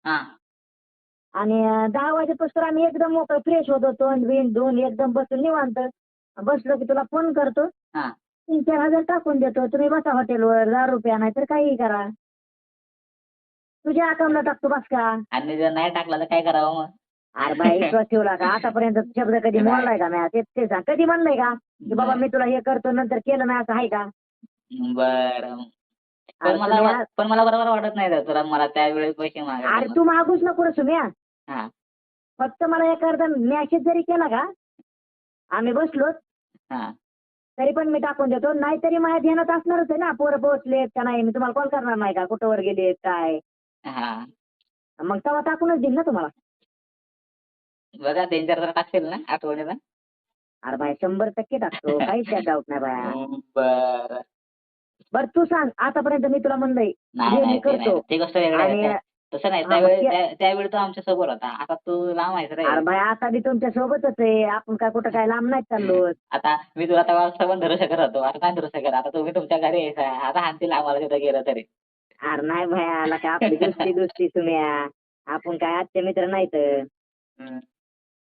हा आणि 10 वाजेपासून आम्ही एकदम मोकळं फ्रेश होतो, तोंड बिंड धुवून एकदम बसून निवांत. बसलो की तुला फोन करतो. हा 3-4 हजार टाकून देतो. तुम्ही बसा हॉटेलवर, ₹10 नाही तर काही करा. तुझ्या अकाउंटला टाकतो बस का. आणि जर नाही टाकला तर काय करावं मग? अरे बाई विश्वास ठेवला का आतापर्यंत शब्द कधी मोडलाय का मी ते सांग. कधी म्हणलंय का की बाबा मी तुला हे करतो नंतर केलं नाही असं आहे का. बरं. पण अरे मला तुम्ही पण मला बरोबर वाटत नाही रे तुला मला त्यावेळेस पैसे अरे मागायला. तू मागूच नको रे सुम्या. हा फक्त मला एखादा मॅसेज जरी केला का आम्ही बसलो हा तरी पण मी टाकून देतो. नाहीतरी माझ्या ध्यानात असणारच आहे ना पोरं पोहोचलेत का नाही. मी तुम्हाला कॉल करणार नाही का कुठं वर गेलेत काय. हा मग तेव्हा टाकूनच देईन ना तुम्हाला. बघा 3-4 जर टाकशील ना आठवणीला. अरे बाय 100% टाकतो. काहीच त्यात डाऊट नाही बाया. बरं. बरं तू सांग आतापर्यंत मी तुला म्हणलंय नाही हे मी नाही ते करतो नाही ते गोष्ट वेगळी आणि आहे. तसं नाही हा मग त्यावेळी तो आमच्या सोबत होता. आता तू लांब आहेस रे. अरे बाय आता बी तुमच्या सोबतच आहे. आपण काय कुठं काय लांब नाही चाललो. आता मी तुला तेव्हा सबंध धरू शकत होतो. आता नाही धरू शकत. आता तुम्ही तुमच्या घरी यायचा. आता हाणतील आम्हाला तिथं गेलं तरी. अरे नाही भया आला का आपली दुसरी दुसरी सुम्या. आपण काय आजचे मित्र नाहीत.